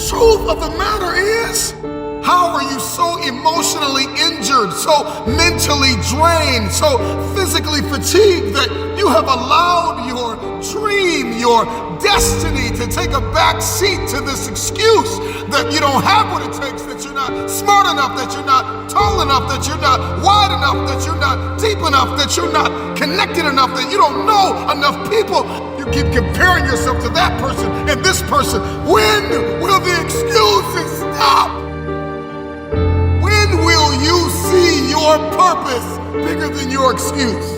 Truth of the matter is, how are you so emotionally injured, so mentally drained, so physically fatigued that you have allowed your dream, your destiny to take a back seat to this excuse that you don't have what it takes, that you're not smart enough, that you're not tall enough, that you're not wide enough, that you're not deep enough, that you're not connected enough, that you don't know enough people. You keep comparing yourself to that person and this person. When will the excuses stop? When will you see your purpose bigger than your excuse?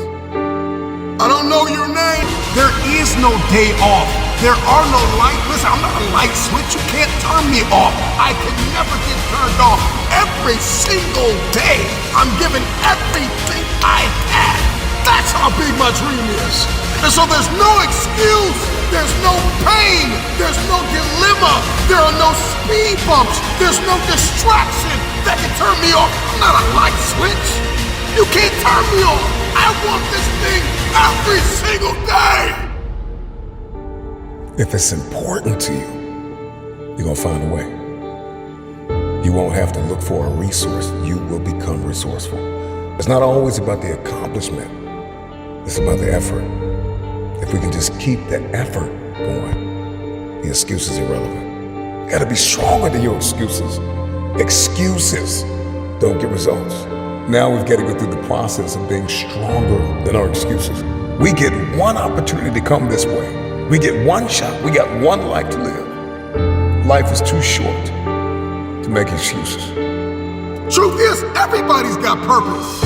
I don't know your name. There is no day off. There are no light. Listen, I'm not a light switch. You can't turn me off. I can never get turned off. Every single day, I'm giving everything I have. That's how big my dream is. And so there's no excuse. There's no pain. There's no dilemma. There are no speed bumps. There's no distraction that can turn me off. I'm not a light switch. You can't turn me off. I want this thing every single day. If it's important to you, you're gonna find a way. You won't have to look for a resource. You will become resourceful. It's not always about the accomplishment. It's about the effort. If we can just keep that effort going, the excuse is irrelevant. You gotta be stronger than your excuses. Excuses don't get results. Now we've got to go through the process of being stronger than our excuses. We get one opportunity to come this way. We get one shot. We got one life to live. Life is too short to make excuses. Truth is, everybody's got purpose,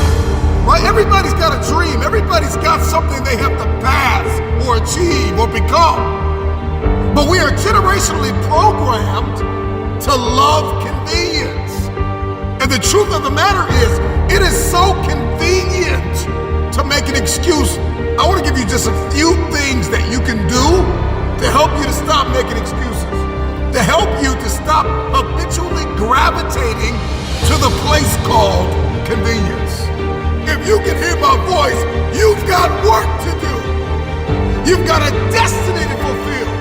right? Everybody's got a dream. Everybody's got something they have to pass or achieve or become. But we are generationally programmed to love convenience. And the truth of the matter is, it is so convenient to make an excuse. I want to give you just a few things that you can do to help you to stop making excuses, to help you to stop habitually gravitating to the place called convenience. If you can hear my voice, you've got work to do. You've got a destiny to fulfill.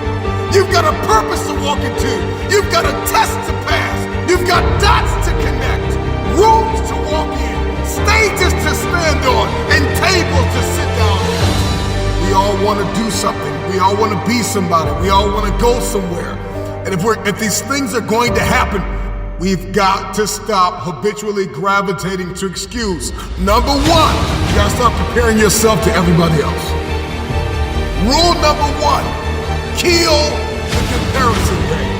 You've got a purpose to walk into. You've got a test to pass. You've got dots to connect, rooms to walk in, stages to stand on, and tables to sit down at. We all want to do something. We all want to be somebody. We all want to go somewhere. And if these things are going to happen, we've got to stop habitually gravitating to excuse. Number one, you gotta stop comparing yourself to everybody else. Rule number one, kill the comparison game.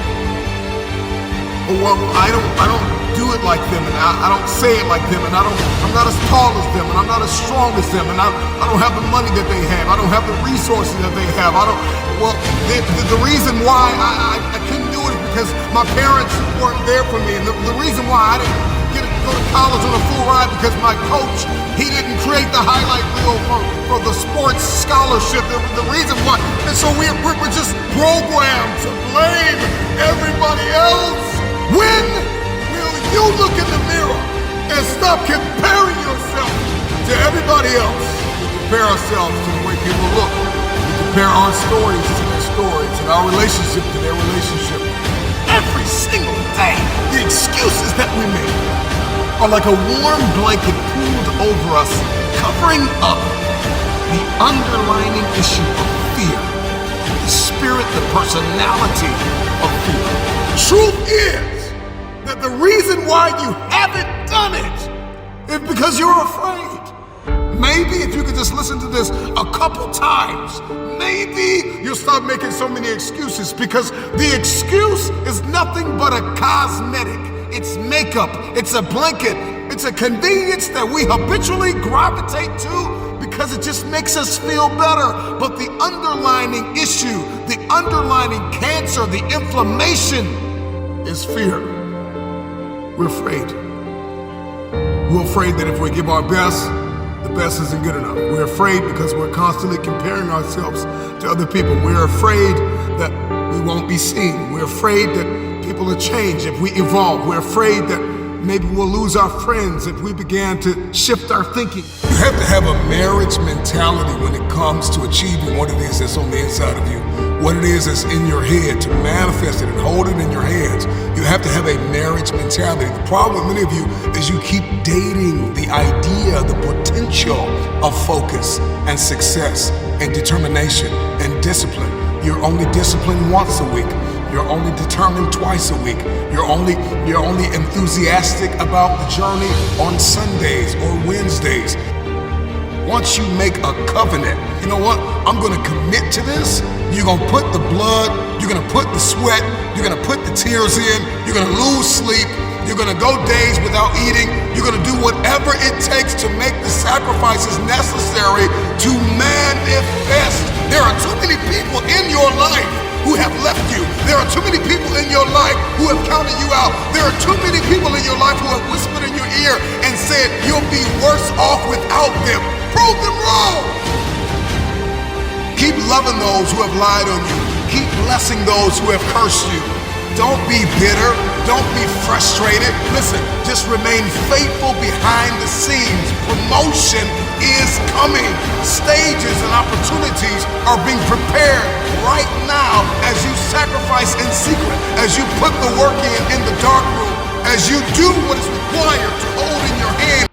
Well, I don't do it like them, and I don't say it like them, and I'm not as tall as them, and I'm not as strong as them, and I don't have the money that they have. I don't have the resources that they have. The reason why I couldn't do it is because my parents weren't there for me, and the reason why I didn't get to go to college on a full ride because my coach, he didn't create the highlight reel for the sports scholarship. The reason why, and so we're just programmed to blame everybody else. When will you look in the mirror and stop comparing yourself to everybody else? We compare ourselves to the way people look. We compare our stories to their stories and our relationship to their relationship. Every single day, the excuses that we make are like a warm blanket pulled over us, covering up the underlying issue of fear, the spirit, the personality of fear. Truth is that the reason why you haven't done it is because you're afraid. Maybe if you could just listen to this a couple times, maybe you'll stop making so many excuses, because the excuse is nothing but a cosmetic. It's makeup, it's a blanket, it's a convenience that we habitually gravitate to because it just makes us feel better. But the underlying issue, the underlying cancer, the inflammation is fear. We're afraid. We're afraid that if we give our best, the best isn't good enough. We're afraid because we're constantly comparing ourselves to other people. We're afraid that we won't be seen. We're afraid that people will change if we evolve. We're afraid that Maybe we'll lose our friends if we began to shift our thinking. You have to have a marriage mentality when it comes to achieving what it is that's on the inside of you, what it is that's in your head, to manifest it and hold it in your hands. You have to have a marriage mentality. The problem with many of you is you keep dating the idea, the potential of focus and success and determination and discipline. You're only disciplined once a week. You're only determined twice a week. You're only enthusiastic about the journey on Sundays or Wednesdays. Once you make a covenant, you know what? I'm gonna commit to this. You're gonna put the blood, you're gonna put the sweat, you're gonna put the tears in, you're gonna lose sleep, you're gonna go days without eating, you're gonna do whatever it takes to make the sacrifices necessary to manifest. There are too many people in your life who have left you. There are too many people in your life who have counted you out. There are too many people in your life who have whispered in your ear and said you'll be worse off without them. Prove them wrong. Keep loving those who have lied on you. Keep blessing those who have cursed you. Don't be bitter. Don't be frustrated. Listen, just remain faithful behind the scenes. Promotion is coming. Stages and opportunities are being prepared right now as you sacrifice in secret, as you put the work in the dark room, as you do what is required to hold in your hand